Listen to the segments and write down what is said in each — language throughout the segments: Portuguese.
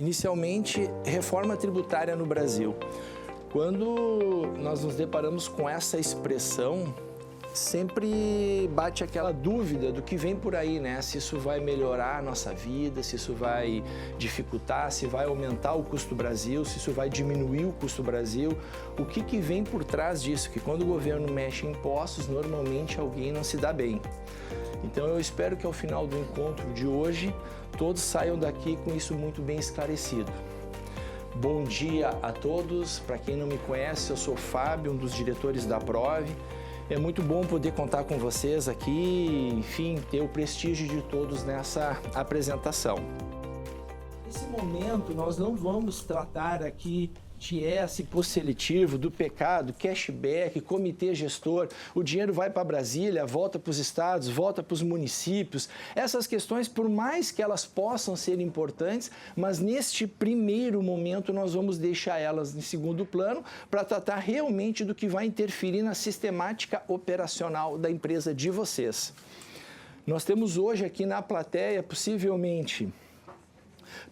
Inicialmente, reforma tributária no Brasil. Quando nós nos deparamos com essa expressão, sempre bate aquela dúvida do que vem por aí, né? Se isso vai melhorar a nossa vida, se isso vai dificultar, se vai aumentar o custo Brasil, se isso vai diminuir o custo Brasil. O que vem por trás disso? Que quando o governo mexe em impostos, normalmente alguém não se dá bem. Então eu espero que ao final do encontro de hoje, todos saiam daqui com isso muito bem esclarecido. Bom dia a todos. Para quem não me conhece, eu sou Fábio, um dos diretores da Prove. É muito bom poder contar com vocês aqui, enfim, ter o prestígio de todos nessa apresentação. Nesse momento, nós não vamos tratar aqui de S seletivo, do pecado, cashback, comitê gestor, o dinheiro vai para Brasília, volta para os estados, volta para os municípios. Essas questões, por mais que elas possam ser importantes, mas neste primeiro momento nós vamos deixar elas em segundo plano para tratar realmente do que vai interferir na sistemática operacional da empresa de vocês. Nós temos hoje aqui na plateia, possivelmente,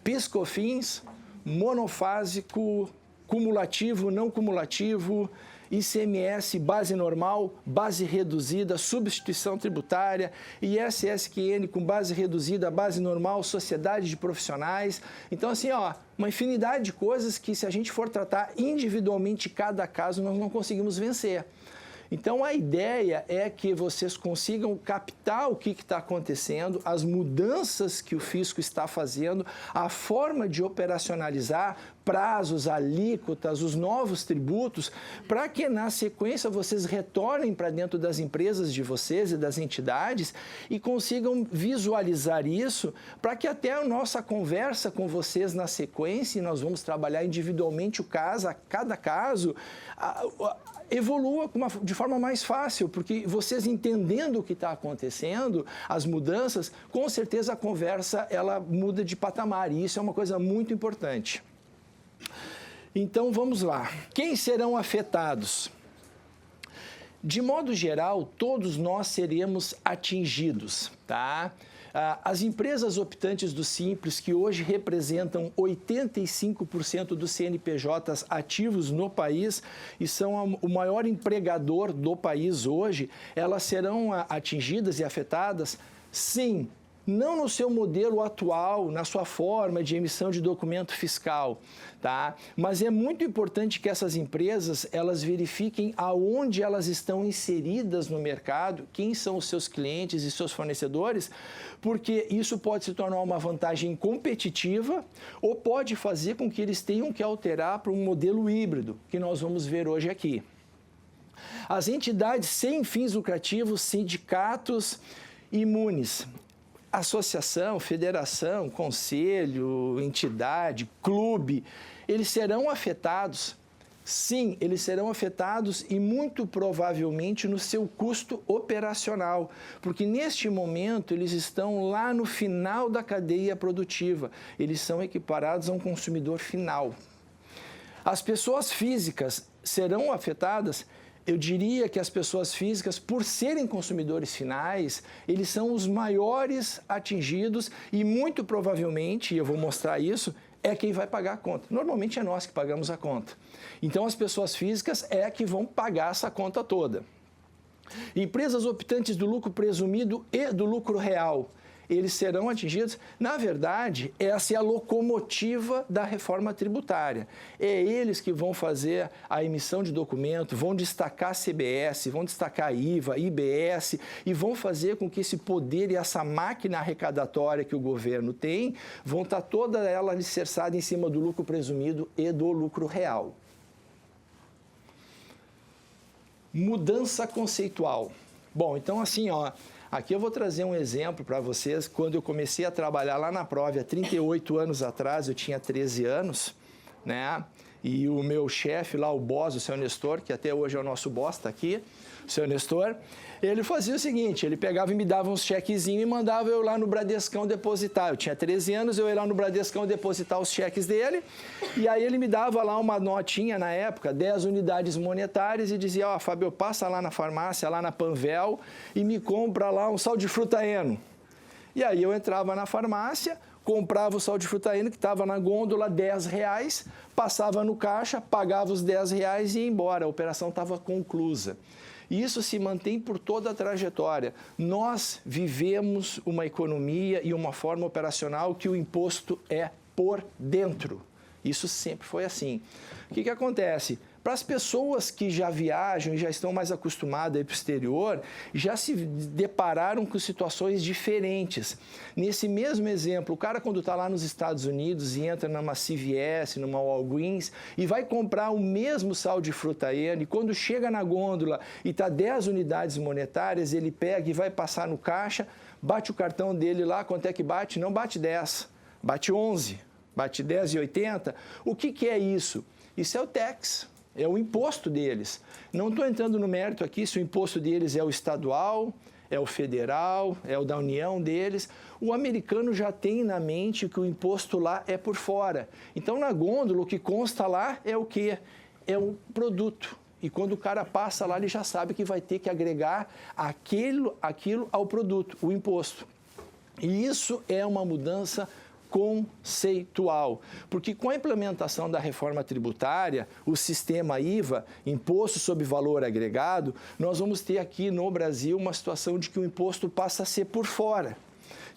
PIS/COFINS, monofásico, cumulativo, não cumulativo, ICMS, base normal, base reduzida, substituição tributária, ISSQN com base reduzida, base normal, sociedade de profissionais. Então, assim, uma infinidade de coisas que, se a gente for tratar individualmente cada caso, nós não conseguimos vencer. Então, a ideia é que vocês consigam captar o que está acontecendo, as mudanças que o fisco está fazendo, a forma de operacionalizar, prazos, alíquotas, os novos tributos, para que, na sequência, vocês retornem para dentro das empresas de vocês e das entidades e consigam visualizar isso, para que até a nossa conversa com vocês na sequência, e nós vamos trabalhar individualmente cada caso, evolua de forma mais fácil, porque vocês entendendo o que está acontecendo, as mudanças, com certeza a conversa ela muda de patamar, e isso é uma coisa muito importante. Então vamos lá. Quem serão afetados? De modo geral, todos nós seremos atingidos, tá? As empresas optantes do Simples, que hoje representam 85% dos CNPJs ativos no país e são o maior empregador do país hoje, elas serão atingidas e afetadas? Sim. Não no seu modelo atual, na sua forma de emissão de documento fiscal, tá? Mas é muito importante que essas empresas, elas verifiquem aonde elas estão inseridas no mercado, quem são os seus clientes e seus fornecedores, porque isso pode se tornar uma vantagem competitiva ou pode fazer com que eles tenham que alterar para um modelo híbrido, que nós vamos ver hoje aqui. As entidades sem fins lucrativos, sindicatos imunes, associação, federação, conselho, entidade, clube, eles serão afetados? Sim, eles serão afetados e muito provavelmente no seu custo operacional, porque neste momento eles estão lá no final da cadeia produtiva, eles são equiparados a um consumidor final. As pessoas físicas serão afetadas? Eu diria que as pessoas físicas, por serem consumidores finais, eles são os maiores atingidos e muito provavelmente, e eu vou mostrar isso, é quem vai pagar a conta. Normalmente é nós que pagamos a conta. Então as pessoas físicas é que vão pagar essa conta toda. Empresas optantes do lucro presumido e do lucro real, eles serão atingidos. Na verdade, essa é a locomotiva da reforma tributária. É eles que vão fazer a emissão de documento, vão destacar CBS, vão destacar IVA, IBS e vão fazer com que esse poder e essa máquina arrecadatória que o governo tem, vão estar toda ela alicerçada em cima do lucro presumido e do lucro real. Mudança conceitual. Bom, então assim, aqui eu vou trazer um exemplo para vocês. Quando eu comecei a trabalhar lá na Prove há 38 anos atrás, eu tinha 13 anos, né? E o meu chefe lá, o boss, o seu Nestor, que até hoje é o nosso boss, está aqui, o seu Nestor, ele fazia o seguinte, ele pegava e me dava uns chequezinhos e mandava eu lá no Bradescão depositar. Eu tinha 13 anos, eu ia lá no Bradescão depositar os cheques dele, e aí ele me dava lá uma notinha na época, 10 unidades monetárias, e dizia, Fábio, passa lá na farmácia, lá na Panvel, e me compra lá um sal de fruta Eno. E aí eu entrava na farmácia, comprava o sal de frutaína que estava na gôndola, R$10, passava no caixa, pagava os R$10 e ia embora. A operação estava conclusa. E isso se mantém por toda a trajetória. Nós vivemos uma economia e uma forma operacional que o imposto é por dentro. Isso sempre foi assim. O que acontece? Para as pessoas que já viajam e já estão mais acostumadas a ir para o exterior, já se depararam com situações diferentes. Nesse mesmo exemplo, o cara quando está lá nos Estados Unidos e entra numa CVS, numa Walgreens e vai comprar o mesmo sal de frutaína e quando chega na gôndola e está 10 unidades monetárias, ele pega e vai passar no caixa, bate o cartão dele lá, quanto é que bate? Não bate 10, bate 11, bate 10,80. O que é isso? Isso é o tax. É o imposto deles. Não estou entrando no mérito aqui se o imposto deles é o estadual, é o federal, é o da União deles. O americano já tem na mente que o imposto lá é por fora. Então, na gôndola, o que consta lá é o quê? É o produto. E quando o cara passa lá, ele já sabe que vai ter que agregar aquilo ao produto, o imposto. E isso é uma mudança conceitual, porque com a implementação da reforma tributária, o sistema IVA, Imposto sobre Valor Agregado, nós vamos ter aqui no Brasil uma situação de que o imposto passa a ser por fora.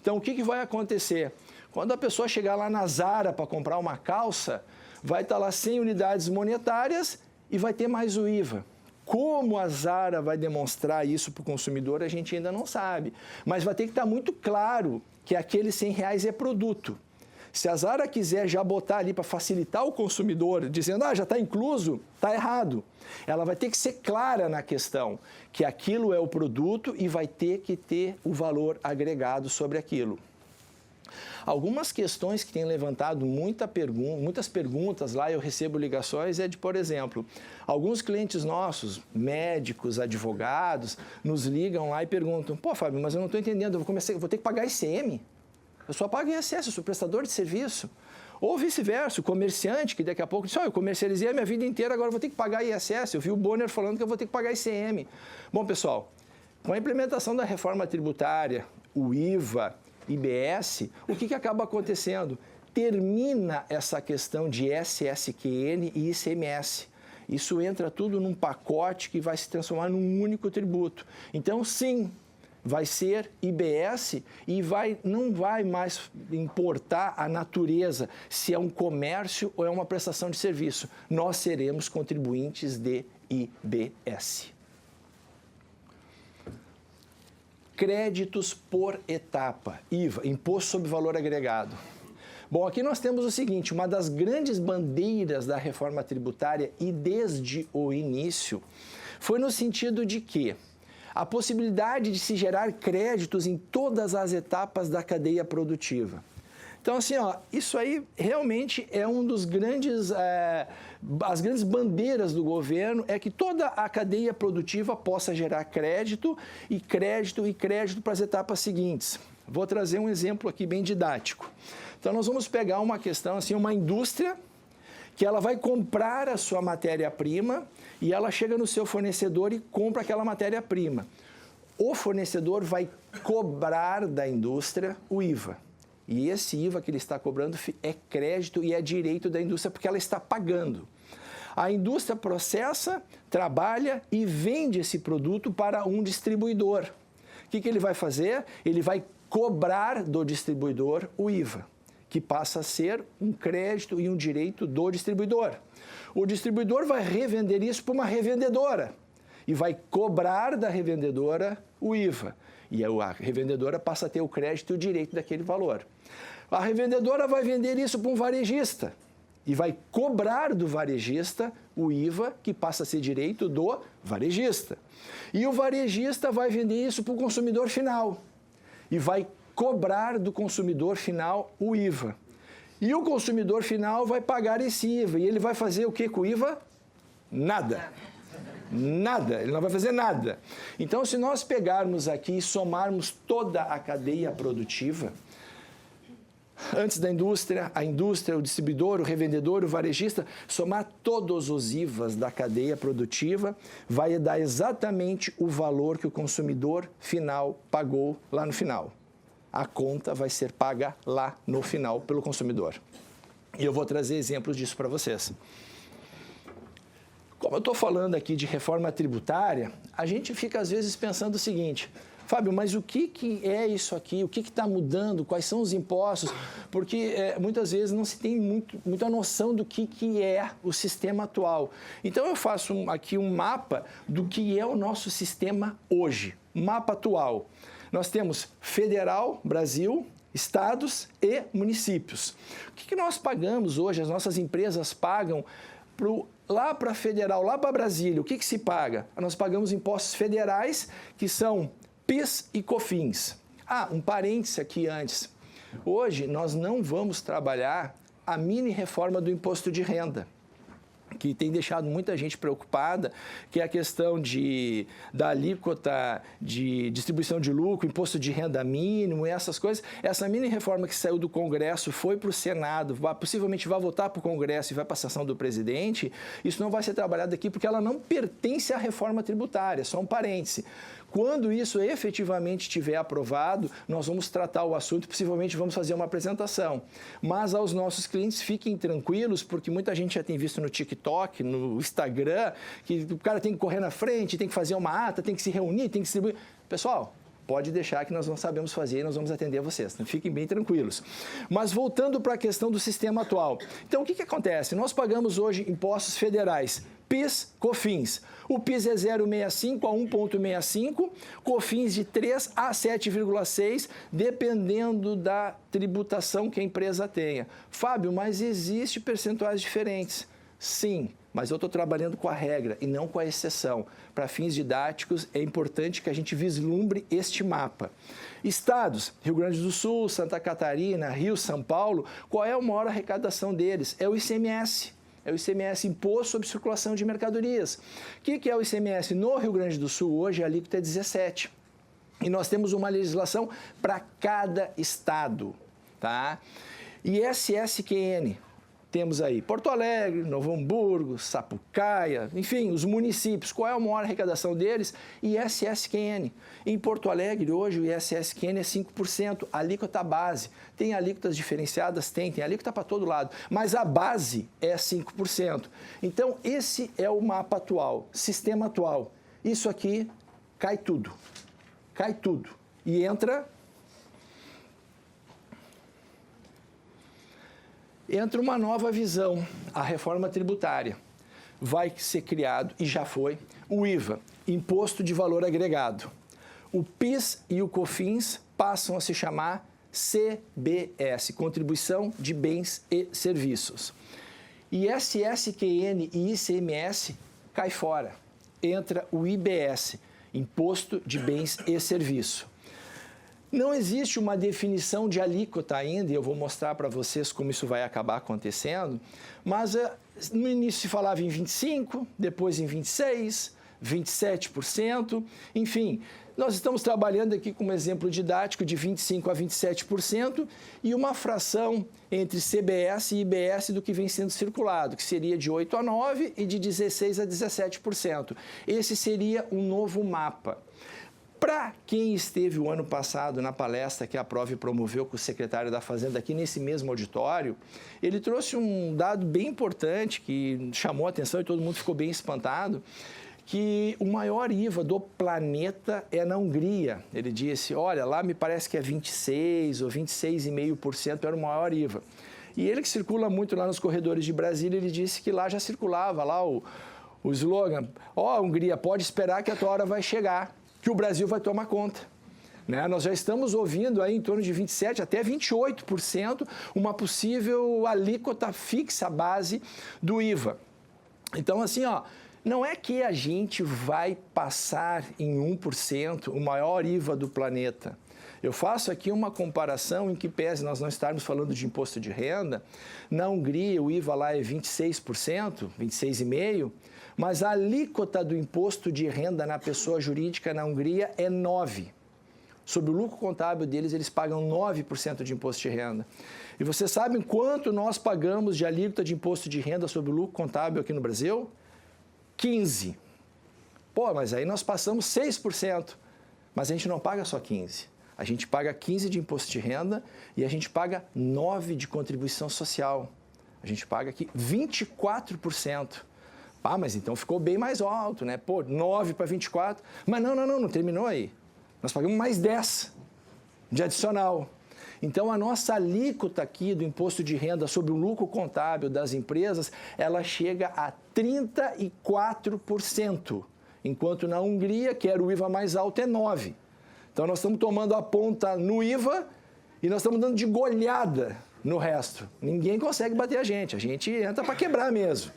Então, o que vai acontecer? Quando a pessoa chegar lá na Zara para comprar uma calça, vai estar lá 100 unidades monetárias e vai ter mais o IVA. Como a Zara vai demonstrar isso para o consumidor, a gente ainda não sabe. Mas vai ter que estar muito claro que aqueles R$100 é produto. Se a Zara quiser já botar ali para facilitar o consumidor, dizendo, já está incluso, está errado. Ela vai ter que ser clara na questão, que aquilo é o produto e vai ter que ter o valor agregado sobre aquilo. Algumas questões que têm levantado muitas perguntas lá, eu recebo ligações, é de, por exemplo, alguns clientes nossos, médicos, advogados, nos ligam lá e perguntam, pô, Fábio, mas eu não estou entendendo, eu vou ter que pagar ICM? Eu só pago ISS, eu sou prestador de serviço. Ou vice-versa, o comerciante, que daqui a pouco diz, eu comercializei a minha vida inteira, agora eu vou ter que pagar ISS. Eu vi o Bonner falando que eu vou ter que pagar ICM. Bom, pessoal, com a implementação da reforma tributária, o IVA, IBS, o que acaba acontecendo? Termina essa questão de SSQN e ICMS. Isso entra tudo num pacote que vai se transformar num único tributo. Então, sim, vai ser IBS e não vai mais importar a natureza, se é um comércio ou é uma prestação de serviço. Nós seremos contribuintes de IBS. Créditos por etapa, IVA, Imposto sobre Valor Agregado. Bom, aqui nós temos o seguinte, uma das grandes bandeiras da reforma tributária e desde o início foi no sentido de que a possibilidade de se gerar créditos em todas as etapas da cadeia produtiva. Então, assim, isso aí realmente é um dos grandes, as grandes bandeiras do governo, é que toda a cadeia produtiva possa gerar crédito para as etapas seguintes. Vou trazer um exemplo aqui bem didático. Então, nós vamos pegar uma questão, assim, uma indústria que ela vai comprar a sua matéria-prima e ela chega no seu fornecedor e compra aquela matéria-prima. O fornecedor vai cobrar da indústria o IVA. E esse IVA que ele está cobrando é crédito e é direito da indústria porque ela está pagando. A indústria processa, trabalha e vende esse produto para um distribuidor. O que ele vai fazer? Ele vai cobrar do distribuidor o IVA, que passa a ser um crédito e um direito do distribuidor. O distribuidor vai revender isso para uma revendedora e vai cobrar da revendedora o IVA. E a revendedora passa a ter o crédito e o direito daquele valor. A revendedora vai vender isso para um varejista e vai cobrar do varejista o IVA, que passa a ser direito do varejista. E o varejista vai vender isso para o consumidor final e vai cobrar do consumidor final o IVA. E o consumidor final vai pagar esse IVA. E ele vai fazer o que com o IVA? Nada. Nada, ele não vai fazer nada. Então, se nós pegarmos aqui e somarmos toda a cadeia produtiva, antes da indústria, a indústria, o distribuidor, o revendedor, o varejista, somar todos os IVAs da cadeia produtiva, vai dar exatamente o valor que o consumidor final pagou lá no final. a conta vai ser paga lá no final pelo consumidor. E eu vou trazer exemplos disso para vocês. Como eu estou falando aqui de reforma tributária, a gente fica às vezes pensando o seguinte: Fábio, mas o que é isso aqui? O que está mudando? Quais são os impostos? Porque muitas vezes não se tem muita noção do que é o sistema atual. Então, eu faço aqui um mapa do que é o nosso sistema hoje. Mapa atual. Nós temos federal, Brasil, estados e municípios. O que nós pagamos hoje, as nossas empresas pagam lá para federal, lá para Brasília? O que se paga? Nós pagamos impostos federais, que são PIS e COFINS. Um parêntese aqui antes. Hoje, nós não vamos trabalhar a mini reforma do imposto de renda, que tem deixado muita gente preocupada, que é a questão da alíquota de distribuição de lucro, imposto de renda mínimo e essas coisas. Essa mini reforma que saiu do Congresso, foi para o Senado, possivelmente vai voltar para o Congresso e vai para a sanção do presidente. Isso não vai ser trabalhado aqui porque ela não pertence à reforma tributária, só um parêntese. Quando isso efetivamente estiver aprovado, nós vamos tratar o assunto e possivelmente vamos fazer uma apresentação. Mas aos nossos clientes, fiquem tranquilos, porque muita gente já tem visto no TikTok, no Instagram, que o cara tem que correr na frente, tem que fazer uma ata, tem que se reunir, tem que distribuir. Pessoal, pode deixar que nós não sabemos fazer e nós vamos atender vocês. Então, fiquem bem tranquilos. Mas voltando para a questão do sistema atual. Então, o que acontece? Nós pagamos hoje impostos federais, PIS, COFINS. O PIS é 0,65 a 1,65, COFINS de 3 a 7,6, dependendo da tributação que a empresa tenha. Fábio, mas existe percentuais diferentes? Sim, mas eu estou trabalhando com a regra e não com a exceção. Para fins didáticos, é importante que a gente vislumbre este mapa. Estados, Rio Grande do Sul, Santa Catarina, Rio, São Paulo, qual é a maior arrecadação deles? É o ICMS. É o ICMS, Imposto sobre Circulação de Mercadorias. O que é o ICMS? No Rio Grande do Sul, hoje, a alíquota é 17%. E nós temos uma legislação para cada estado, tá? E SSQN, temos aí Porto Alegre, Novo Hamburgo, Sapucaia, enfim, os municípios. Qual é a maior arrecadação deles? ISSQN. Em Porto Alegre, hoje, o ISSQN é 5%, alíquota base. Tem alíquotas diferenciadas? Tem alíquota para todo lado, mas a base é 5%. Então, esse é o mapa atual, sistema atual. Isso aqui cai tudo. Cai tudo. E entra uma nova visão, a reforma tributária. Vai ser criado, e já foi, o IVA, Imposto de Valor Agregado. O PIS e o COFINS passam a se chamar CBS, Contribuição de Bens e Serviços. E SSQN e ICMS cai fora. Entra o IBS, Imposto de Bens e Serviços. Não existe uma definição de alíquota ainda, e eu vou mostrar para vocês como isso vai acabar acontecendo, mas no início se falava em 25%, depois em 26%, 27%, enfim. Nós estamos trabalhando aqui com um exemplo didático de 25% a 27% e uma fração entre CBS e IBS do que vem sendo circulado, que seria de 8% a 9% e de 16% a 17%. Esse seria um novo mapa. Para quem esteve o ano passado na palestra que a Prove promoveu com o secretário da Fazenda aqui nesse mesmo auditório, ele trouxe um dado bem importante que chamou a atenção e todo mundo ficou bem espantado, que o maior IVA do planeta é na Hungria. Ele disse, olha, lá me parece que é 26% ou 26,5% era o maior IVA. E ele que circula muito lá nos corredores de Brasília, ele disse que lá já circulava lá o slogan, Hungria, pode esperar que a tua hora vai chegar, que o Brasil vai tomar conta. Né? Nós já estamos ouvindo aí em torno de 27% até 28% uma possível alíquota fixa base do IVA. Então, assim, não é que a gente vai passar em 1% o maior IVA do planeta. Eu faço aqui uma comparação em que pese nós não estarmos falando de imposto de renda. Na Hungria, o IVA lá é 26%, 26,5%, mas a alíquota do imposto de renda na pessoa jurídica na Hungria é 9%. Sobre o lucro contábil deles, eles pagam 9% de imposto de renda. E vocês sabem quanto nós pagamos de alíquota de imposto de renda sobre o lucro contábil aqui no Brasil? 15%. Mas aí nós passamos 6%. Mas a gente não paga só 15%. A gente paga 15% de imposto de renda e a gente paga 9% de contribuição social. A gente paga aqui 24%. Ah, mas então ficou bem mais alto, né? Pô, 9 para 24. Mas não terminou aí. Nós pagamos mais 10 de adicional. Então, a nossa alíquota aqui do imposto de renda sobre o lucro contábil das empresas, ela chega a 34%, enquanto na Hungria, que era o IVA mais alto, é 9%. Então, nós estamos tomando a ponta no IVA e nós estamos dando de goleada no resto. Ninguém consegue bater a gente entra para quebrar mesmo.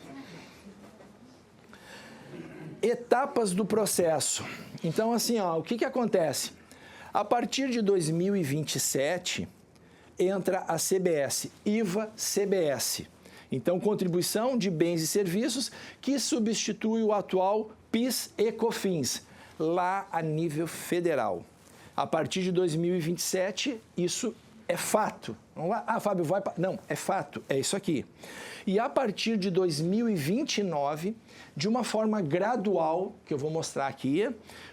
Etapas do processo. Então, assim, o que acontece? A partir de 2027, entra a CBS, IVA-CBS. Então, contribuição de bens e serviços, que substitui o atual PIS e COFINS, lá a nível federal. A partir de 2027, isso é fato. Fábio, vai para... Não, é fato, é isso aqui. E a partir de 2029, de uma forma gradual, que eu vou mostrar aqui,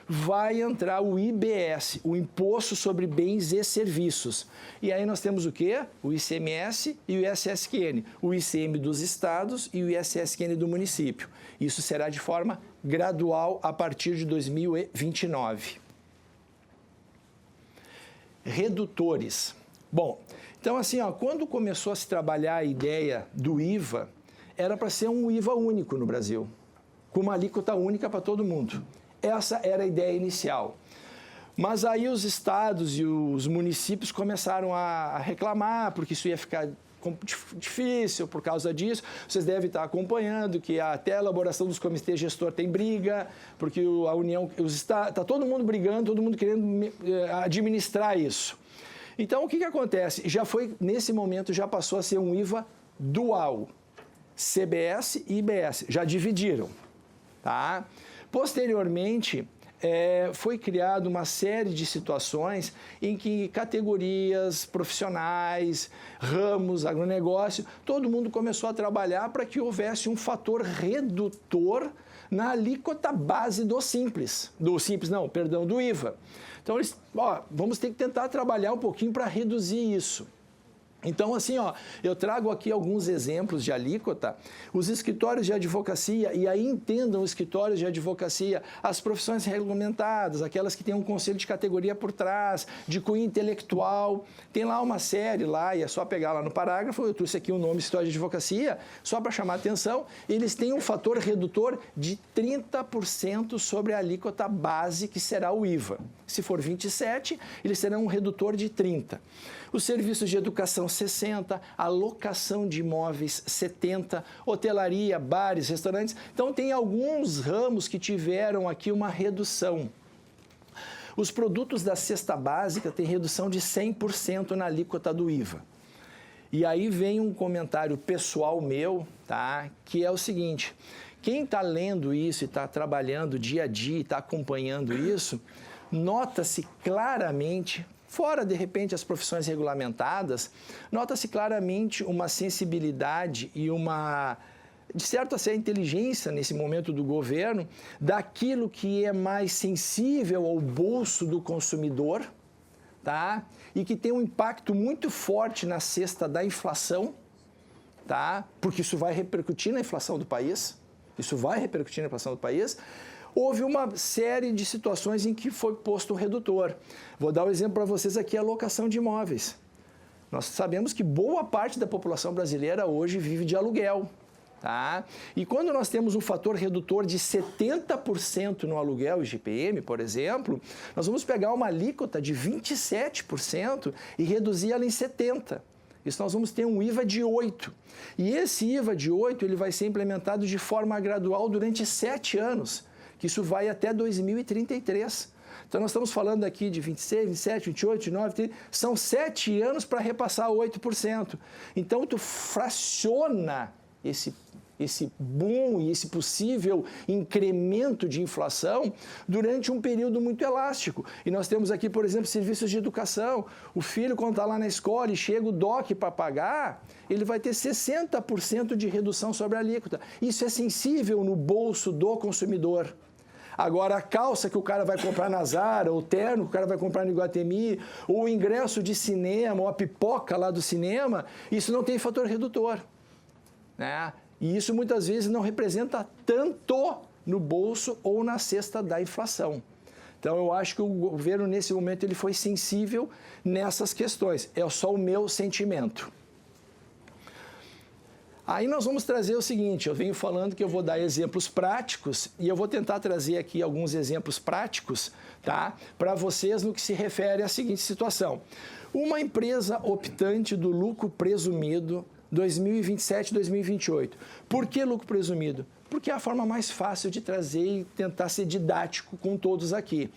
vai entrar o IBS, o Imposto sobre Bens e Serviços. E aí nós temos o quê? O ICMS e o ISSQN, o ICM dos estados e o ISSQN do município. Isso será de forma gradual a partir de 2029. Redutores. Bom, então assim, quando começou a se trabalhar a ideia do IVA, era para ser um IVA único no Brasil, com uma alíquota única para todo mundo. Essa era a ideia inicial. Mas aí os estados e os municípios começaram a reclamar, porque isso ia ficar difícil por causa disso. Vocês devem estar acompanhando que até a elaboração dos comitês gestor tem briga, porque a União, está todo mundo brigando, todo mundo querendo administrar isso. Então, o que acontece? Nesse momento, já passou a ser um IVA dual. CBS e IBS, já dividiram, tá? Posteriormente, foi criada uma série de situações em que categorias profissionais, ramos, agronegócio, todo mundo começou a trabalhar para que houvesse um fator redutor na alíquota base do IVA. Então, vamos ter que tentar trabalhar um pouquinho para reduzir isso. Então, assim, eu trago aqui alguns exemplos de alíquota. Os escritórios de advocacia, e aí entendam os escritórios de advocacia, as profissões regulamentadas, aquelas que têm um conselho de categoria por trás, de cunho intelectual. Tem lá uma série, e é só pegar lá no parágrafo, eu trouxe aqui o nome escritório de advocacia, só para chamar a atenção, eles têm um fator redutor de 30% sobre a alíquota base, que será o IVA. Se for 27%, eles terão um redutor de 30%. Os serviços de educação, 60%, a locação de imóveis, 70%, hotelaria, bares, restaurantes. Então, tem alguns ramos que tiveram aqui uma redução. Os produtos da cesta básica têm redução de 100% na alíquota do IVA. E aí vem um comentário pessoal meu, tá? Que é o seguinte: quem está lendo isso e está trabalhando dia a dia e está acompanhando isso, nota-se claramente, fora, de repente, as profissões regulamentadas, nota-se claramente uma sensibilidade e uma, de certo, a inteligência nesse momento do governo, daquilo que é mais sensível ao bolso do consumidor, tá? E que tem um impacto muito forte na cesta da inflação, tá? Porque isso vai repercutir na inflação do país, Houve uma série de situações em que foi posto um redutor. Vou dar um exemplo para vocês aqui, a locação de imóveis. Nós sabemos que boa parte da população brasileira hoje vive de aluguel, tá? E quando nós temos um fator redutor de 70% no aluguel IGPM, por exemplo, nós vamos pegar uma alíquota de 27% e reduzir ela em 70%. Isso nós vamos ter um IVA de 8%. E esse IVA de 8%, ele vai ser implementado de forma gradual durante 7 anos. Que isso vai até 2033. Então, nós estamos falando aqui de 26, 27, 28, 29, 30, são 7 anos para repassar 8%. Então, tu fraciona esse boom e esse possível incremento de inflação durante um período muito elástico. E nós temos aqui, por exemplo, serviços de educação. O filho, quando está lá na escola e chega o DOC para pagar, ele vai ter 60% de redução sobre a alíquota. Isso é sensível no bolso do consumidor. Agora, a calça que o cara vai comprar na Zara, o terno que o cara vai comprar no Iguatemi, ou o ingresso de cinema, ou a pipoca lá do cinema, isso não tem fator redutor, né? E isso muitas vezes não representa tanto no bolso ou na cesta da inflação. Então, eu acho que o governo, nesse momento, ele foi sensível nessas questões. É só o meu sentimento. Aí nós vamos trazer o seguinte, eu venho falando que eu vou dar exemplos práticos e eu vou tentar trazer aqui alguns exemplos práticos, tá? Para vocês no que se refere à seguinte situação. Uma empresa optante do lucro presumido 2027-2028. Por que lucro presumido? Porque é a forma mais fácil de trazer e tentar ser didático com todos aqui.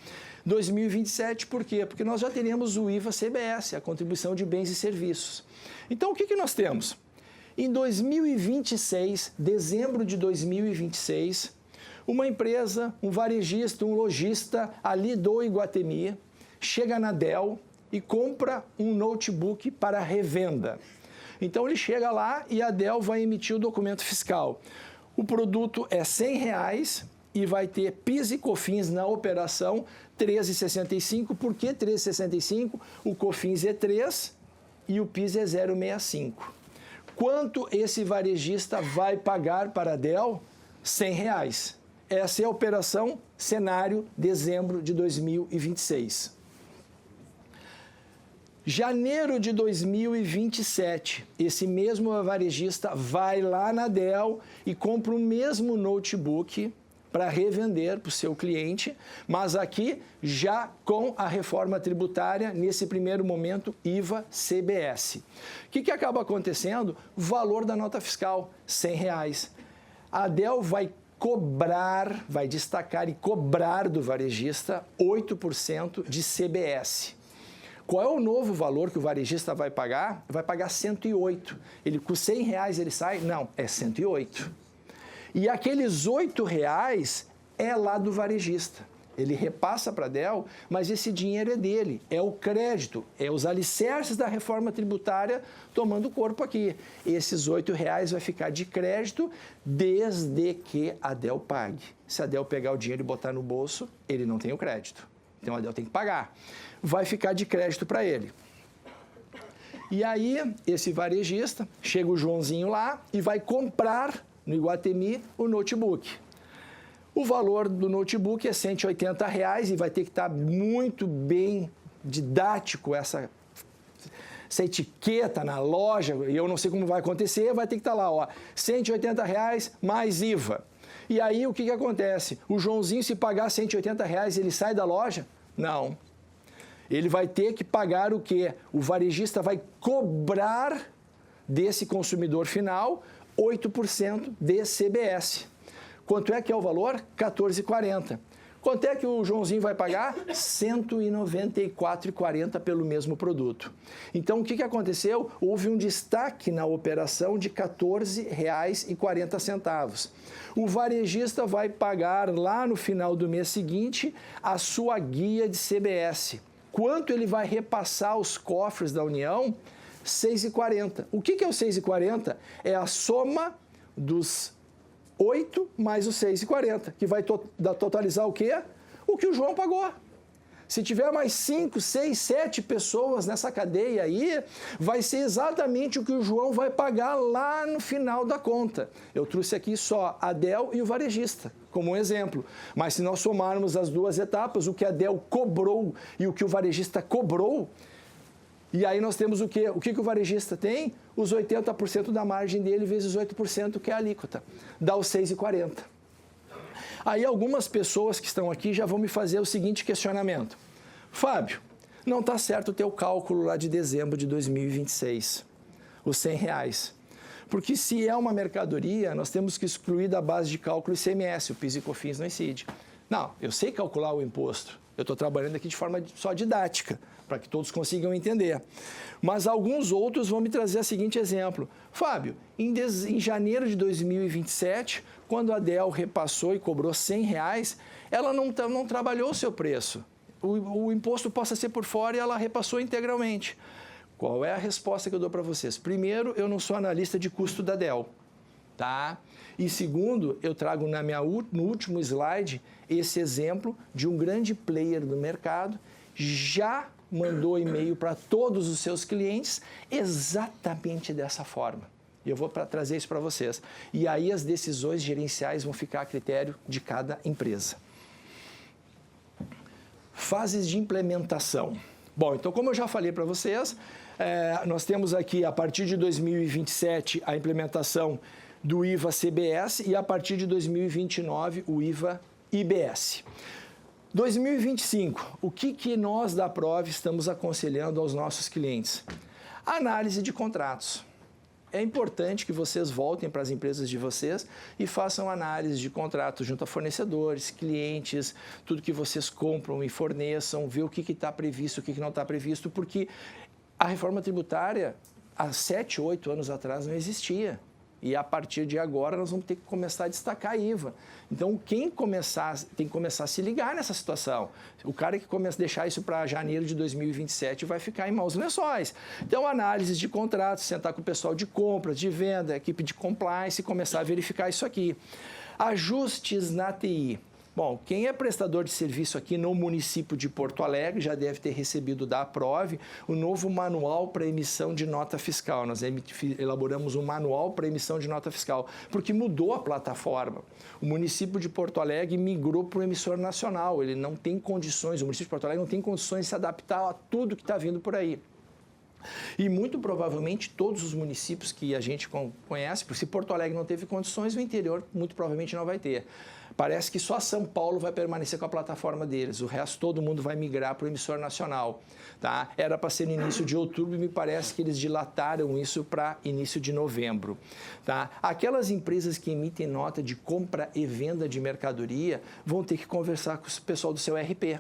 2027, por quê? Porque nós já teremos o IVA-CBS, a contribuição de bens e serviços. Então, o que nós temos? Em 2026, dezembro de 2026, uma empresa, um varejista, um lojista ali do Iguatemi, chega na Dell e compra um notebook para revenda. Então, ele chega lá e a Dell vai emitir o documento fiscal. O produto é R$100 e vai ter PIS e COFINS na operação R$13,65. Por que R$13,65? O COFINS é 3 e o PIS é 0,65. Quanto esse varejista vai pagar para a Dell? R$100. Essa é a operação cenário dezembro de 2026. Janeiro de 2027, esse mesmo varejista vai lá na Dell e compra o mesmo notebook para revender para o seu cliente, mas aqui já com a reforma tributária, nesse primeiro momento, IVA-CBS. O que acaba acontecendo? O valor da nota fiscal, R$100. A Dell vai cobrar, vai destacar e cobrar do varejista 8% de CBS. Qual é o novo valor que o varejista vai pagar? Vai pagar 108. Ele, com R$100 ele sai? Não, é 108. E aqueles R$8 é lá do varejista. Ele repassa para a Dell, mas esse dinheiro é dele, é o crédito, é os alicerces da reforma tributária tomando corpo aqui. Esses R$8 vai ficar de crédito desde que a Dell pague. Se a Dell pegar o dinheiro e botar no bolso, ele não tem o crédito. Então a Dell tem que pagar. Vai ficar de crédito para ele. E aí, esse varejista, chega o Joãozinho lá e vai comprar no Iguatemi o notebook. O valor do notebook é R$180 e vai ter que estar muito bem didático essa etiqueta na loja, e eu não sei como vai acontecer, vai ter que estar lá, ó, R$180 mais IVA. E aí, o que acontece? O Joãozinho, se pagar R$180, ele sai da loja? Não. Ele vai ter que pagar o quê? O varejista vai cobrar desse consumidor final 8% de CBS. Quanto é que é o valor? R$14,40. Quanto é que o Joãozinho vai pagar? R$194,40 pelo mesmo produto. Então, o que aconteceu? Houve um destaque na operação de R$14,40. O varejista vai pagar lá no final do mês seguinte a sua guia de CBS. Quanto ele vai repassar aos cofres da União? R$6,40. O que é o R$6,40? É a soma dos 8 mais os 6,40, que vai totalizar o quê? O que o João pagou. Se tiver mais 5, 6, 7 pessoas nessa cadeia aí, vai ser exatamente o que o João vai pagar lá no final da conta. Eu trouxe aqui só a Dell e o varejista, como um exemplo. Mas se nós somarmos as duas etapas, o que a Dell cobrou e o que o varejista cobrou, e aí nós temos o quê? O que o varejista tem? Os 80% da margem dele vezes 8%, que é a alíquota. Dá os 6,40. Aí algumas pessoas que estão aqui já vão me fazer o seguinte questionamento. Fábio, não está certo o teu cálculo lá de dezembro de 2026, os R$100. Porque se é uma mercadoria, nós temos que excluir da base de cálculo ICMS, o PIS e COFINS não incide. Não, eu sei calcular o imposto. Eu estou trabalhando aqui de forma só didática, para que todos consigam entender. Mas alguns outros vão me trazer o seguinte exemplo. Fábio, em janeiro de 2027, quando a Dell repassou e cobrou R$100, ela não trabalhou o seu preço. O imposto passa a ser por fora e ela repassou integralmente. Qual é a resposta que eu dou para vocês? Primeiro, eu não sou analista de custo da Dell. tá? E segundo, eu trago no último slide esse exemplo de um grande player do mercado, já mandou e-mail para todos os seus clientes exatamente dessa forma. E eu vou trazer isso para vocês. E aí as decisões gerenciais vão ficar a critério de cada empresa. Fases de implementação. Bom, então como eu já falei para vocês, nós temos aqui a partir de 2027 a implementação do IVA-CBS e a partir de 2029 o IVA-IBS. 2025, o que nós da Prove estamos aconselhando aos nossos clientes? Análise de contratos. É importante que vocês voltem para as empresas de vocês e façam análise de contratos junto a fornecedores, clientes, tudo que vocês compram e forneçam, ver o que está previsto, o que não está previsto, porque a reforma tributária, há 7, 8 anos atrás, não existia. E a partir de agora nós vamos ter que começar a destacar a IVA. Então, tem que começar a se ligar nessa situação. O cara que começa a deixar isso para janeiro de 2027 vai ficar em maus lençóis. Então, análise de contratos, sentar com o pessoal de compra, de venda, equipe de compliance e começar a verificar isso aqui. Ajustes na TI. Bom, quem é prestador de serviço aqui no município de Porto Alegre já deve ter recebido da Prove o novo manual para emissão de nota fiscal. Nós elaboramos um manual para emissão de nota fiscal, porque mudou a plataforma. O município de Porto Alegre migrou para o emissor nacional. Ele não tem condições, o município de Porto Alegre não tem condições de se adaptar a tudo que está vindo por aí. E muito provavelmente todos os municípios que a gente conhece, porque se Porto Alegre não teve condições, o interior muito provavelmente não vai ter. Parece que só São Paulo vai permanecer com a plataforma deles, o resto todo mundo vai migrar para o emissor nacional. Tá? Era para ser no início de outubro e me parece que eles dilataram isso para início de novembro. Tá? Aquelas empresas que emitem nota de compra e venda de mercadoria vão ter que conversar com o pessoal do seu RP.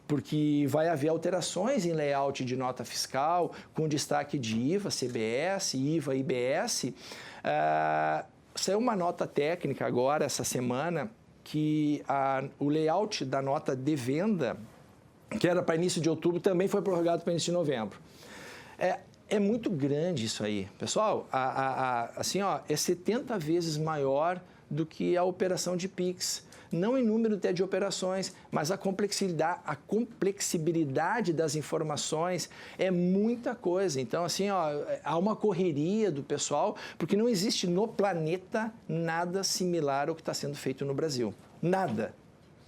Porque vai haver alterações em layout de nota fiscal, com destaque de IVA, CBS, IVA, IBS. Saiu uma nota técnica agora, essa semana, que o layout da nota de venda, que era para início de outubro, também foi prorrogado para início de novembro. É muito grande isso aí. Pessoal, assim, é 70 vezes maior do que a operação de PIX. Não em número até de operações, mas a complexibilidade das informações é muita coisa. Então, assim, há uma correria do pessoal, porque não existe no planeta nada similar ao que está sendo feito no Brasil. Nada.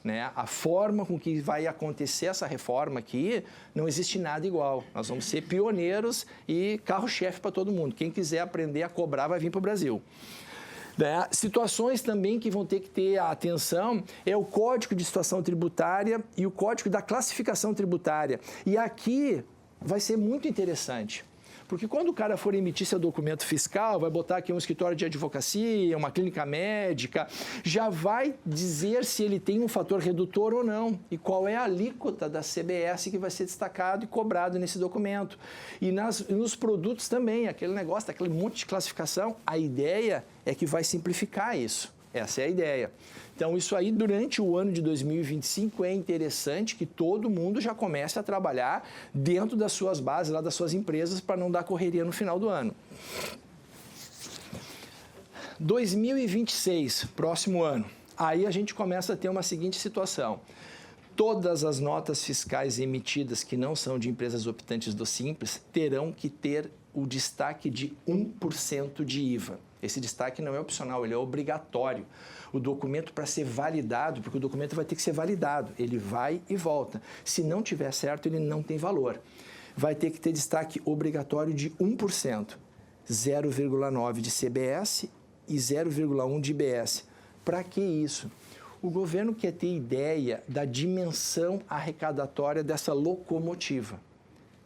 Né? A forma com que vai acontecer essa reforma aqui, não existe nada igual. Nós vamos ser pioneiros e carro-chefe para todo mundo. Quem quiser aprender a cobrar vai vir para o Brasil. Situações também que vão ter que ter a atenção é o Código de Situação Tributária e o Código da Classificação Tributária. E aqui vai ser muito interessante, porque quando o cara for emitir seu documento fiscal, vai botar aqui um escritório de advocacia, uma clínica médica, já vai dizer se ele tem um fator redutor ou não e qual é a alíquota da CBS que vai ser destacado e cobrado nesse documento. E nos produtos também, aquele negócio, aquele monte de classificação, a ideia é que vai simplificar isso. Essa é a ideia. Então, isso aí, durante o ano de 2025, é interessante que todo mundo já comece a trabalhar dentro das suas bases, lá das suas empresas, para não dar correria no final do ano. 2026, próximo ano, aí a gente começa a ter uma seguinte situação. Todas as notas fiscais emitidas que não são de empresas optantes do Simples terão que ter o destaque de 1% de IVA. Esse destaque não é opcional, ele é obrigatório. O documento, para ser validado, porque o documento vai ter que ser validado, ele vai e volta. Se não tiver certo, ele não tem valor. Vai ter que ter destaque obrigatório de 1%, 0,9% de CBS e 0,1% de IBS. Para que isso? O governo quer ter ideia da dimensão arrecadatória dessa locomotiva.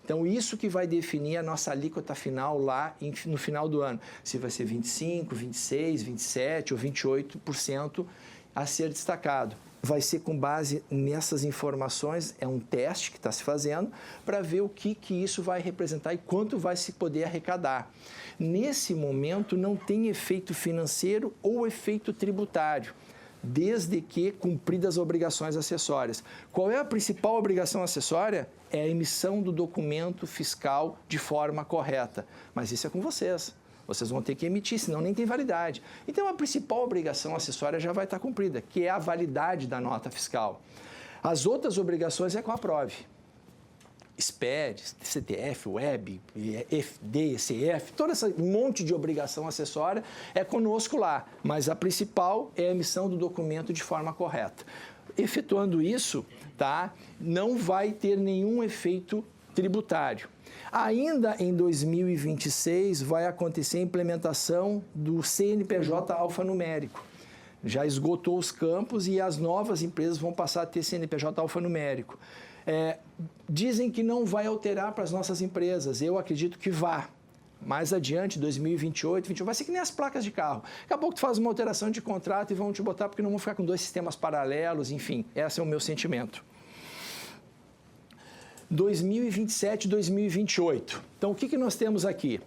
Então, isso que vai definir a nossa alíquota final lá no final do ano. Se vai ser 25%, 26%, 27% ou 28% a ser destacado. Vai ser com base nessas informações, é um teste que está se fazendo, para ver o que isso vai representar e quanto vai se poder arrecadar. Nesse momento, não tem efeito financeiro ou efeito tributário, desde que cumpridas as obrigações acessórias. Qual é a principal obrigação acessória? É a emissão do documento fiscal de forma correta. Mas isso é com vocês. Vocês vão ter que emitir, senão nem tem validade. Então, a principal obrigação acessória já vai estar cumprida, que é a validade da nota fiscal. As outras obrigações é com a Prove. SPED, CTF, WEB, FD, CF, todo esse monte de obrigação acessória é conosco lá, mas a principal é a emissão do documento de forma correta. Efetuando isso, tá, não vai ter nenhum efeito tributário. Ainda em 2026 vai acontecer a implementação do CNPJ alfanumérico. Já esgotou os campos e as novas empresas vão passar a ter CNPJ alfanumérico. Dizem que não vai alterar para as nossas empresas, eu acredito que vá. Mais adiante, 2028, 2021, vai ser que nem as placas de carro. Daqui a pouco tu faz uma alteração de contrato e vão te botar porque não vão ficar com 2 sistemas paralelos, enfim, esse é o meu sentimento. 2027, 2028. Então, o que nós temos aqui?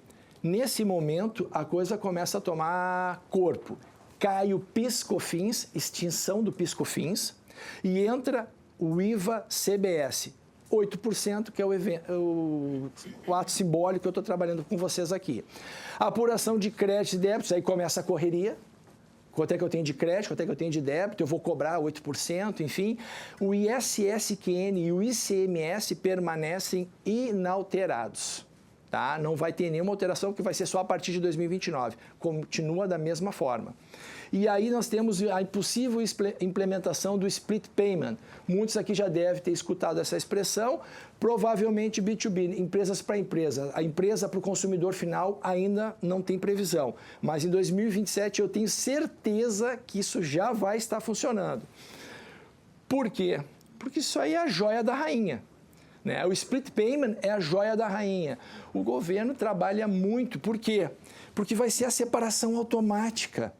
Nesse momento, a coisa começa a tomar corpo. Cai o PIS/COFINS, extinção do PIS/COFINS, e entra o IVA-CBS, 8%, que é o ato simbólico que eu estou trabalhando com vocês aqui. A apuração de créditos e débitos, aí começa a correria. Quanto é que eu tenho de crédito, quanto é que eu tenho de débito, eu vou cobrar 8%, enfim. O ISS-QN e o ICMS permanecem inalterados. Tá? Não vai ter nenhuma alteração, que vai ser só a partir de 2029. Continua da mesma forma. E aí nós temos a possível implementação do split payment. Muitos aqui já devem ter escutado essa expressão. Provavelmente B2B, empresas para empresa. A empresa para o consumidor final ainda não tem previsão. Mas em 2027 eu tenho certeza que isso já vai estar funcionando. Por quê? Porque isso aí é a joia da rainha. O split payment é a joia da rainha. O governo trabalha muito. Por quê? Porque vai ser a separação automática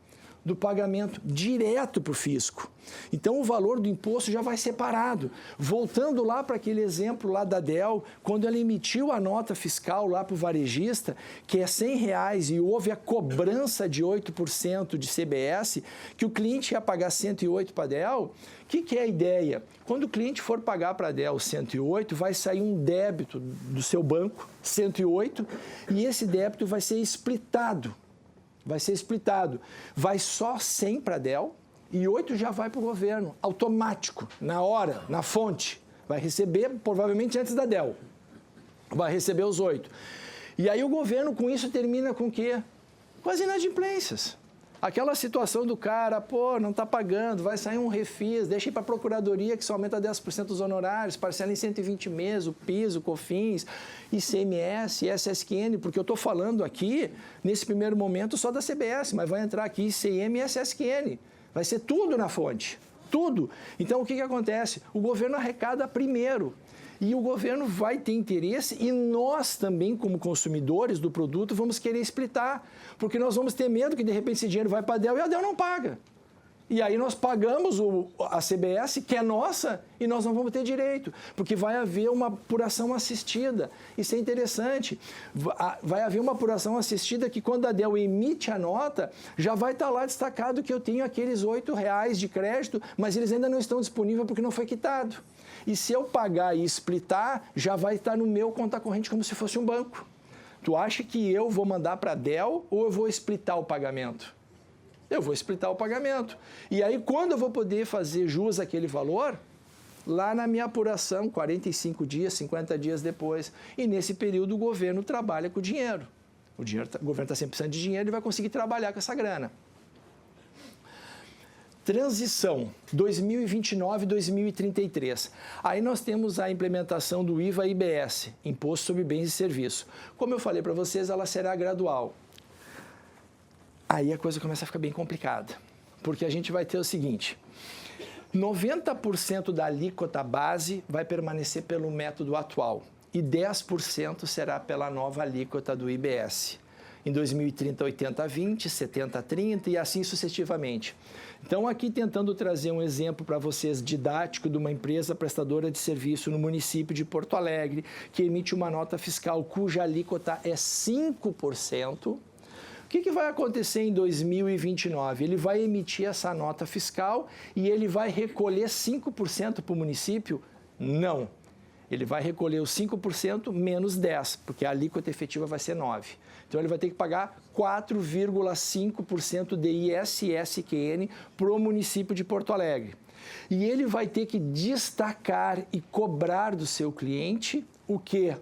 do pagamento direto para o fisco. Então, o valor do imposto já vai separado. Voltando lá para aquele exemplo lá da Dell, quando ela emitiu a nota fiscal lá para o varejista, que é R$100 e houve a cobrança de 8% de CBS, que o cliente ia pagar 108 para a Dell, o que é a ideia? Quando o cliente for pagar para a Dell 108, vai sair um débito do seu banco, 108, e esse débito vai ser splitado. Vai só 100 para a Dell e 8 já vai para o governo, automático, na hora, na fonte. Vai receber, provavelmente antes da Dell. Vai receber os 8. E aí o governo com isso termina com o quê? Com as inadimplências. Aquela situação do cara, não está pagando, vai sair um refis, deixa ir para a procuradoria que só aumenta 10% dos honorários, parcela em 120 meses, o PIS, o COFINS, ICMS, ISS-QN, porque eu estou falando aqui, nesse primeiro momento, só da CBS, mas vai entrar aqui ICM e ISS-QN. Vai ser tudo na fonte, tudo. Então, o que acontece? O governo arrecada primeiro. E o governo vai ter interesse e nós também, como consumidores do produto, vamos querer splitar, porque nós vamos ter medo que, de repente, esse dinheiro vai para a Dell e a Dell não paga. E aí nós pagamos a CBS, que é nossa, e nós não vamos ter direito, porque vai haver uma apuração assistida. Isso é interessante. Vai haver uma apuração assistida que, quando a Dell emite a nota, já vai estar lá destacado que eu tenho aqueles R$8 de crédito, mas eles ainda não estão disponíveis porque não foi quitado. E se eu pagar e splitar, já vai estar no meu conta corrente como se fosse um banco. Tu acha que eu vou mandar para a Dell ou eu vou splitar o pagamento? Eu vou splitar o pagamento. E aí, quando eu vou poder fazer jus àquele valor? Lá na minha apuração, 45 dias, 50 dias depois. E nesse período o governo trabalha com o dinheiro. O governo está sempre precisando de dinheiro e vai conseguir trabalhar com essa grana. Transição, 2029 e 2033. Aí nós temos a implementação do IVA-IBS, Imposto sobre Bens e Serviços. Como eu falei para vocês, ela será gradual. Aí a coisa começa a ficar bem complicada, porque a gente vai ter o seguinte, 90% da alíquota base vai permanecer pelo método atual e 10% será pela nova alíquota do IBS. Em 2030, 80-20, 70-30 e assim sucessivamente. Então, aqui tentando trazer um exemplo para vocês didático de uma empresa prestadora de serviço no município de Porto Alegre, que emite uma nota fiscal cuja alíquota é 5%. O que vai acontecer em 2029? Ele vai emitir essa nota fiscal e ele vai recolher 5% para o município? Não. Ele vai recolher os 5% menos 10%, porque a alíquota efetiva vai ser 9%. Então, ele vai ter que pagar 4,5% de ISS-QN para o município de Porto Alegre. E ele vai ter que destacar e cobrar do seu cliente o quê?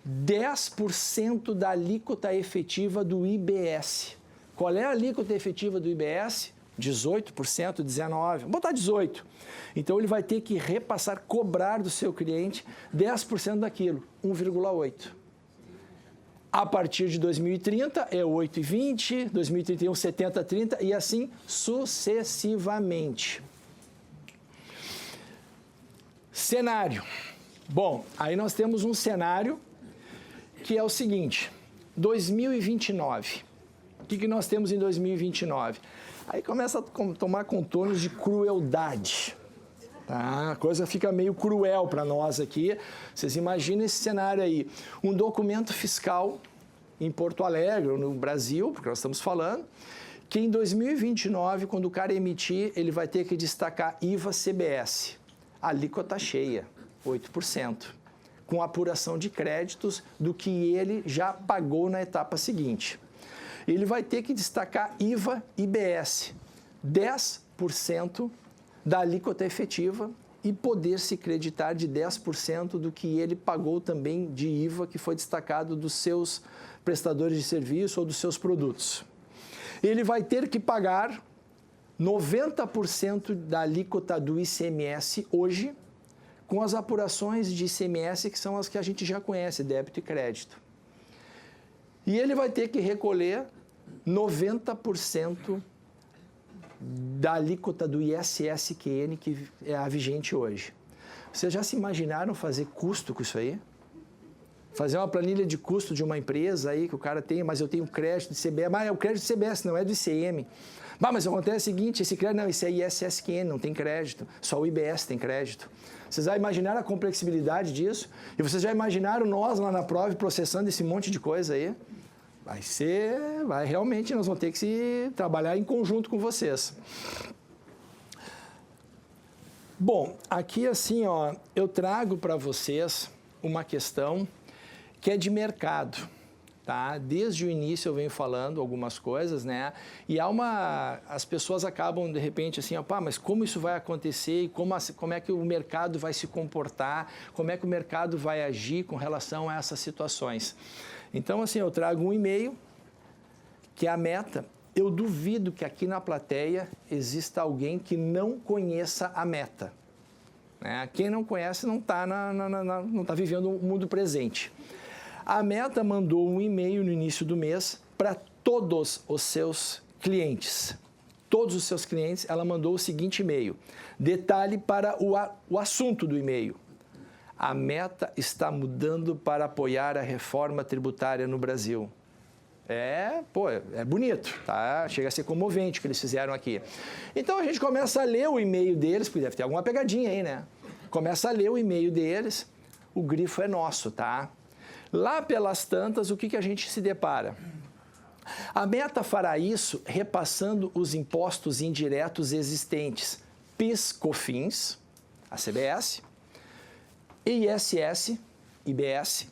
10% da alíquota efetiva do IBS. Qual é a alíquota efetiva do IBS? 18%, 19%, vamos botar 18%. Então, ele vai ter que repassar, cobrar do seu cliente 10% daquilo, 1,8%. A partir de 2030 é 8,20%, 2031 70,30% e assim sucessivamente. Cenário. Bom, aí nós temos um cenário que é o seguinte, 2029. O que nós temos em 2029? Aí começa a tomar contornos de crueldade. Tá? A coisa fica meio cruel para nós aqui. Vocês imaginam esse cenário aí. Um documento fiscal em Porto Alegre, no Brasil, porque nós estamos falando, que em 2029, quando o cara emitir, ele vai ter que destacar IVA-CBS. Alíquota cheia, 8%, com apuração de créditos do que ele já pagou na etapa seguinte. Ele vai ter que destacar IVA-IBS, 10% da alíquota efetiva e poder se creditar de 10% do que ele pagou também de IVA que foi destacado dos seus prestadores de serviço ou dos seus produtos. Ele vai ter que pagar 90% da alíquota do ICMS hoje, com as apurações de ICMS que são as que a gente já conhece, débito e crédito. E ele vai ter que recolher 90% da alíquota do ISS-QN, que é a vigente hoje. Vocês já se imaginaram fazer custo com isso aí? Fazer uma planilha de custo de uma empresa aí que o cara tem, mas eu tenho crédito de CBS, mas é o crédito de CBS, não é do ICM. Mas acontece o seguinte, esse crédito, não, isso é ISS-QN, não tem crédito, só o IBS tem crédito. Vocês já imaginaram a complexibilidade disso? E vocês já imaginaram nós lá na prova processando esse monte de coisa aí? Realmente nós vamos ter que se trabalhar em conjunto com vocês. Bom, aqui assim, ó, eu trago para vocês uma questão que é de mercado, tá? Desde o início eu venho falando algumas coisas, né? E as pessoas acabam de repente assim, ó, mas como isso vai acontecer e como é que o mercado vai se comportar, como é que o mercado vai agir com relação a essas situações. Então, assim, eu trago um e-mail, que é a meta. Eu duvido que aqui na plateia exista alguém que não conheça a meta. Né? Quem não conhece não está não tá vivendo o mundo presente. A meta mandou um e-mail no início do mês para todos os seus clientes. Todos os seus clientes, ela mandou o seguinte e-mail. Detalhe para o assunto do e-mail. A meta está mudando para apoiar a reforma tributária no Brasil. É bonito, tá? Chega a ser comovente o que eles fizeram aqui. Então, a gente começa a ler o e-mail deles, porque deve ter alguma pegadinha aí, né? Começa a ler o e-mail deles, o grifo é nosso, tá? Lá pelas tantas, o que a gente se depara? A meta fará isso repassando os impostos indiretos existentes, PIS, COFINS, a CBS, ISS, IBS,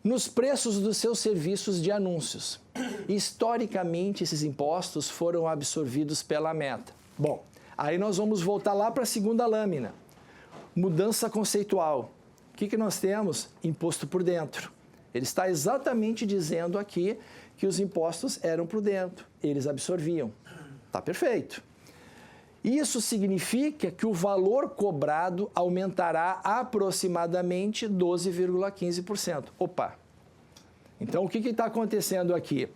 nos preços dos seus serviços de anúncios. Historicamente, esses impostos foram absorvidos pela meta. Bom, aí nós vamos voltar lá para a segunda lâmina. Mudança conceitual. O que nós temos? Imposto por dentro. Ele está exatamente dizendo aqui que os impostos eram por dentro, eles absorviam. Tá perfeito. Isso significa que o valor cobrado aumentará aproximadamente 12,15%. Opa! Então, o que está acontecendo aqui?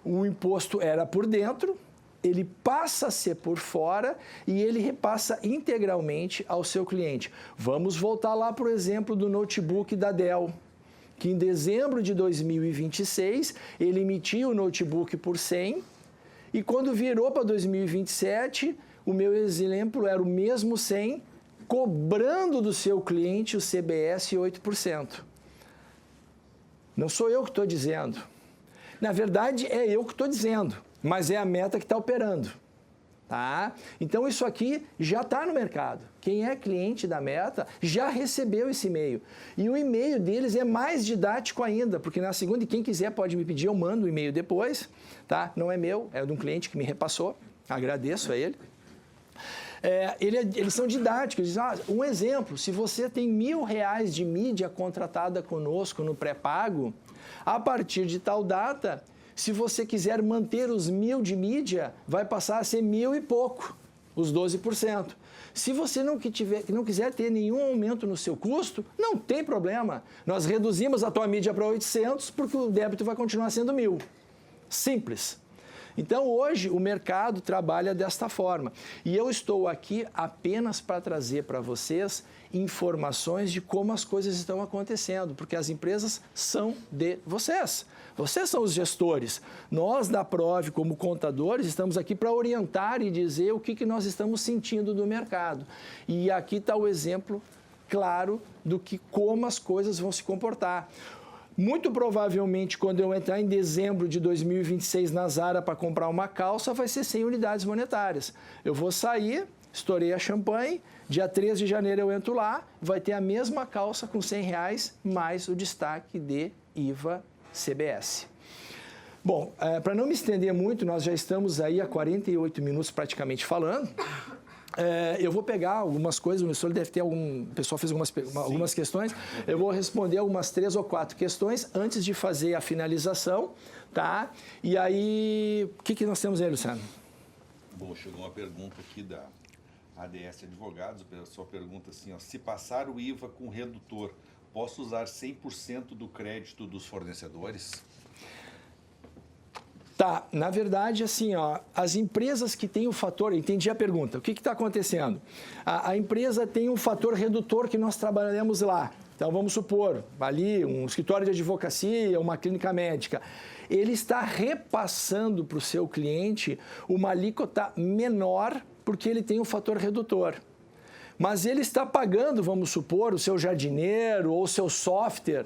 O imposto era por dentro, ele passa a ser por fora e ele repassa integralmente ao seu cliente. Vamos voltar lá, por exemplo, do notebook da Dell, que em dezembro de 2026, ele emitiu o notebook por 100 e quando virou para 2027... o meu exemplo era o mesmo 100, cobrando do seu cliente o CBS 8%. Não sou eu que estou dizendo. Na verdade, é eu que estou dizendo, mas é a meta que está operando. Tá? Então, isso aqui já está no mercado. Quem é cliente da Meta já recebeu esse e-mail. E o e-mail deles é mais didático ainda, porque na segunda, e quem quiser pode me pedir, eu mando o e-mail depois. Tá? Não é meu, é de um cliente que me repassou. Agradeço a ele. Eles são didáticos. Dizem, um exemplo, se você tem R$1.000 de mídia contratada conosco no pré-pago, a partir de tal data, se você quiser manter os 1.000 de mídia, vai passar a ser 1.000 e pouco, os 12%. Se você não quiser ter nenhum aumento no seu custo, não tem problema. Nós reduzimos a tua mídia para 800 porque o débito vai continuar sendo 1.000. Simples. Então, hoje, o mercado trabalha desta forma. E eu estou aqui apenas para trazer para vocês informações de como as coisas estão acontecendo, porque as empresas são de vocês. Vocês são os gestores. Nós, da Prove, como contadores, estamos aqui para orientar e dizer o que nós estamos sentindo do mercado. E aqui está o exemplo claro do como as coisas vão se comportar. Muito provavelmente, quando eu entrar em dezembro de 2026 na Zara para comprar uma calça, vai ser 100 unidades monetárias. Eu vou sair, estourei a champanhe, dia 13 de janeiro eu entro lá, vai ter a mesma calça com R$100 mais o destaque de IVA CBS. Bom, para não me estender muito, nós já estamos aí há 48 minutos praticamente falando. Eu vou pegar algumas coisas, o senhor deve ter o pessoal fez algumas questões, eu vou responder algumas 3 ou 4 questões antes de fazer a finalização, tá? E aí, o que nós temos aí, Luciano? Bom, chegou uma pergunta aqui da ADS Advogados, a pessoa pergunta assim, ó, se passar o IVA com redutor, posso usar 100% do crédito dos fornecedores? Tá, na verdade, assim, ó, as empresas que têm o fator, entendi a pergunta, o que está acontecendo? A empresa tem um fator redutor que nós trabalhamos lá. Então, vamos supor, ali, um escritório de advocacia, uma clínica médica. Ele está repassando para o seu cliente uma alíquota menor porque ele tem um fator redutor. Mas ele está pagando, vamos supor, o seu jardineiro ou o seu software,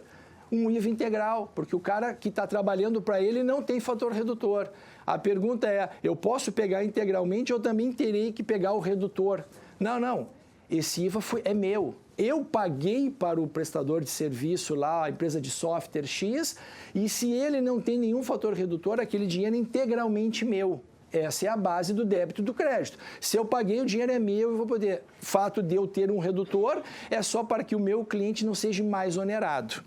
um IVA integral, porque o cara que está trabalhando para ele não tem fator redutor. A pergunta é, eu posso pegar integralmente ou também terei que pegar o redutor? Não. Esse IVA é meu. Eu paguei para o prestador de serviço lá, a empresa de software X, e se ele não tem nenhum fator redutor, aquele dinheiro é integralmente meu. Essa é a base do débito e do crédito. Se eu paguei, o dinheiro é meu, eu vou poder. Fato de eu ter um redutor é só para que o meu cliente não seja mais onerado.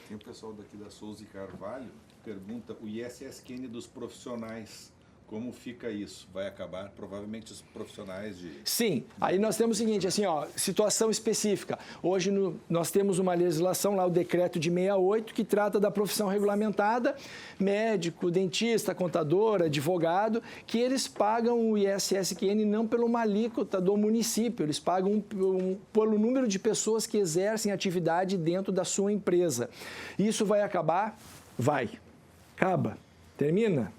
Tem o pessoal daqui da Souza e Carvalho que pergunta o ISSQN dos profissionais. Como fica isso? Vai acabar provavelmente os profissionais de... Sim, aí nós temos o seguinte, assim, ó, situação específica. Hoje nós temos uma legislação lá, o decreto de 68, que trata da profissão regulamentada, médico, dentista, contador, advogado, que eles pagam o ISSQN não pela uma alíquota do município, eles pagam pelo número de pessoas que exercem atividade dentro da sua empresa. Isso vai acabar? Vai. Acaba. Termina?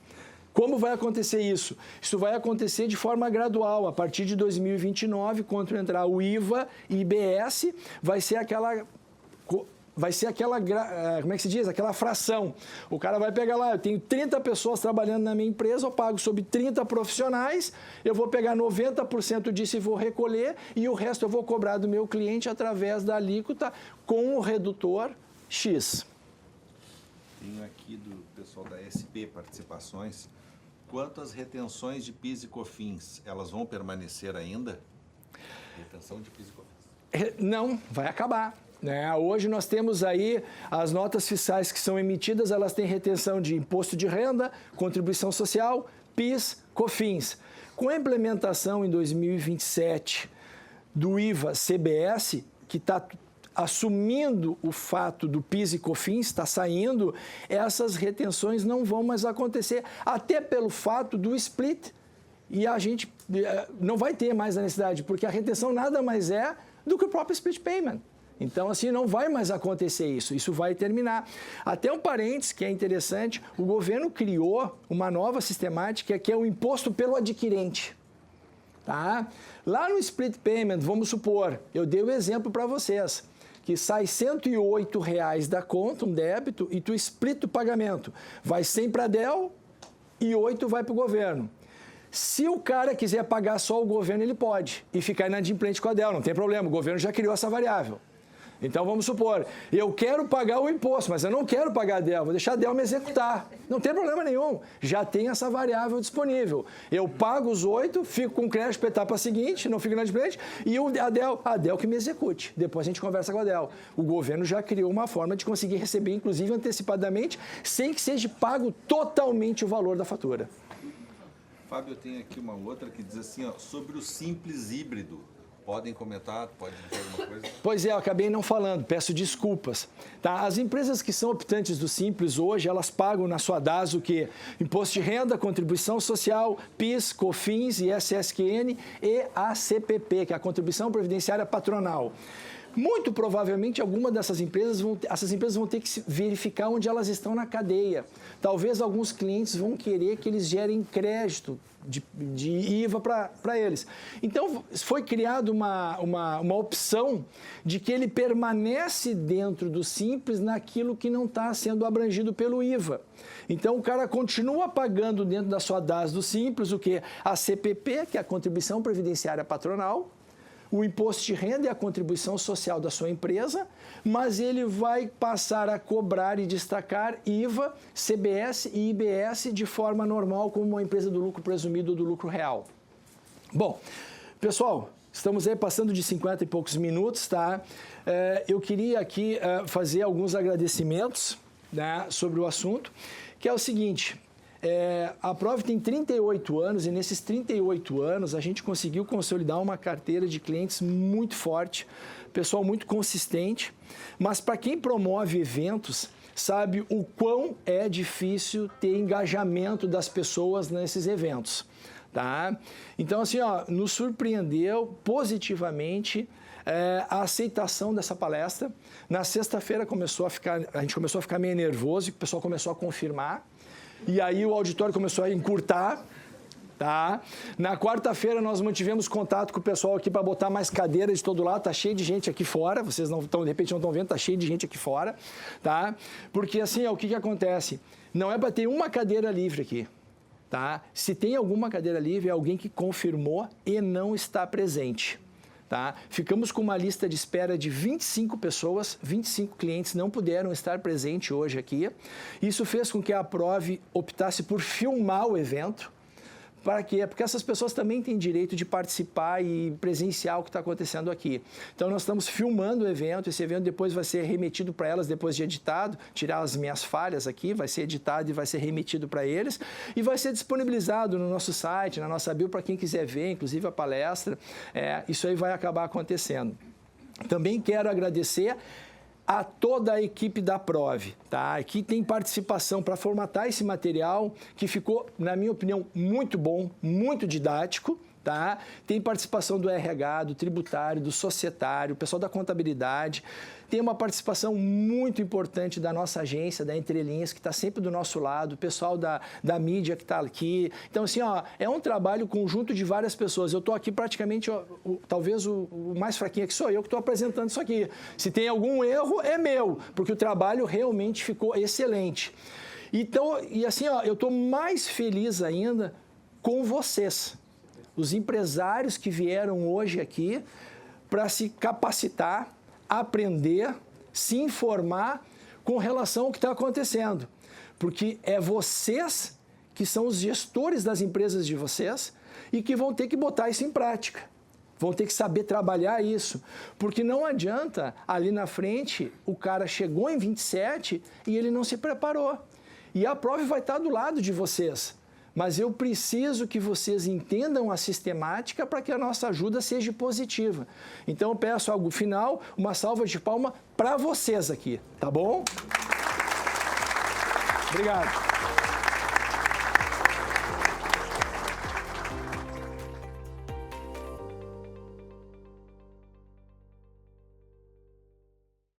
Como vai acontecer isso? Isso vai acontecer de forma gradual. A partir de 2029, quando entrar o IVA e IBS, vai ser aquela, como é que se diz? Aquela fração. O cara vai pegar lá, eu tenho 30 pessoas trabalhando na minha empresa, eu pago sobre 30 profissionais, eu vou pegar 90% disso e vou recolher, e o resto eu vou cobrar do meu cliente através da alíquota com o redutor X. Tenho aqui do pessoal da SP Participações. Quanto às retenções de PIS e COFINS, elas vão permanecer ainda? Retenção de PIS e COFINS. Não, vai acabar. Hoje nós temos aí as notas fiscais que são emitidas, elas têm retenção de imposto de renda, contribuição social, PIS, COFINS. Com a implementação em 2027 do IVA CBS, que está assumindo o fato do PIS e COFINS, está saindo, essas retenções não vão mais acontecer, até pelo fato do split. E a gente não vai ter mais a necessidade, porque a retenção nada mais é do que o próprio split payment. Então, assim, não vai mais acontecer isso vai terminar. Até um parênteses que é interessante, o governo criou uma nova sistemática que é o imposto pelo adquirente. Tá? Lá no split payment, vamos supor, eu dei o exemplo para vocês, que sai R$ 108 da conta, um débito, e tu split o pagamento. Vai 100 para a Dell e 8 vai para o governo. Se o cara quiser pagar só o governo, ele pode e ficar inadimplente com a DEL, não tem problema, o governo já criou essa variável. Então, vamos supor, eu quero pagar o imposto, mas eu não quero pagar a DEL, vou deixar a DEL me executar. Não tem problema nenhum, já tem essa variável disponível. Eu pago os 8, fico com crédito para a etapa seguinte, não fico inadimplente, e a DEL que me execute. Depois a gente conversa com a DEL. O governo já criou uma forma de conseguir receber, inclusive antecipadamente, sem que seja pago totalmente o valor da fatura. Fábio, eu tenho aqui uma outra que diz assim, ó, sobre o simples híbrido. Podem comentar, podem dizer alguma coisa? Pois é, eu acabei não falando, peço desculpas. Tá? As empresas que são optantes do Simples hoje, elas pagam na sua DAS o quê? Imposto de renda, contribuição social, PIS, COFINS, ISSQN e a CPP, que é a Contribuição Previdenciária Patronal. Muito provavelmente, alguma dessas empresas vão ter que verificar onde elas estão na cadeia. Talvez alguns clientes vão querer que eles gerem crédito de IVA para eles. Então, foi criada uma opção de que ele permanece dentro do Simples naquilo que não está sendo abrangido pelo IVA. Então, o cara continua pagando dentro da sua DAS do Simples o quê? A CPP, que é a Contribuição Previdenciária Patronal, o imposto de renda e a contribuição social da sua empresa, mas ele vai passar a cobrar e destacar IVA, CBS e IBS de forma normal, como uma empresa do lucro presumido ou do lucro real. Bom, pessoal, estamos aí passando de 50 e poucos minutos, tá? Eu queria aqui fazer alguns agradecimentos, né, sobre o assunto, que é o seguinte... a Prove tem 38 anos e nesses 38 anos a gente conseguiu consolidar uma carteira de clientes muito forte, pessoal muito consistente, mas para quem promove eventos, sabe o quão é difícil ter engajamento das pessoas nesses eventos, tá? Então, assim, ó, nos surpreendeu positivamente a aceitação dessa palestra. Na sexta-feira a gente começou a ficar meio nervoso e o pessoal começou a confirmar. E aí o auditório começou a encurtar, tá? Na quarta-feira nós mantivemos contato com o pessoal aqui para botar mais cadeiras de todo lado, tá cheio de gente aqui fora, vocês não estão, de repente não estão vendo, tá cheio de gente aqui fora, tá? Porque assim, ó, o que acontece? Não é para ter uma cadeira livre aqui, tá? Se tem alguma cadeira livre, é alguém que confirmou e não está presente. Tá? Ficamos com uma lista de espera de 25 pessoas, 25 clientes não puderam estar presentes hoje aqui. Isso fez com que a Prove optasse por filmar o evento. Para quê? Porque essas pessoas também têm direito de participar e presenciar o que está acontecendo aqui. Então, nós estamos filmando o evento, esse evento depois vai ser remetido para elas, depois de editado, tirar as minhas falhas aqui, vai ser editado e vai ser remetido para eles, e vai ser disponibilizado no nosso site, na nossa bio, para quem quiser ver, inclusive a palestra. Isso aí vai acabar acontecendo. Também quero agradecer a toda a equipe da Prove, tá? Aqui tem participação para formatar esse material, que ficou, na minha opinião, muito bom, muito didático, tá? Tem participação do RH, do tributário, do societário, pessoal da contabilidade. Tem uma participação muito importante da nossa agência, da Entre Linhas, que está sempre do nosso lado, o pessoal da mídia que está aqui. Então, assim, ó, é um trabalho conjunto de várias pessoas. Eu estou aqui praticamente, talvez o mais fraquinho aqui sou eu que estou apresentando isso aqui. Se tem algum erro, é meu, porque o trabalho realmente ficou excelente. Então, e assim, ó, eu estou mais feliz ainda com vocês, os empresários que vieram hoje aqui para se capacitar, aprender, se informar com relação ao que está acontecendo. Porque é vocês que são os gestores das empresas de vocês e que vão ter que botar isso em prática. Vão ter que saber trabalhar isso. Porque não adianta, ali na frente, o cara chegou em 27 e ele não se preparou. E a Prove vai estar do lado de vocês. Mas eu preciso que vocês entendam a sistemática para que a nossa ajuda seja positiva. Então, eu peço algo final, uma salva de palmas para vocês aqui, tá bom? Obrigado.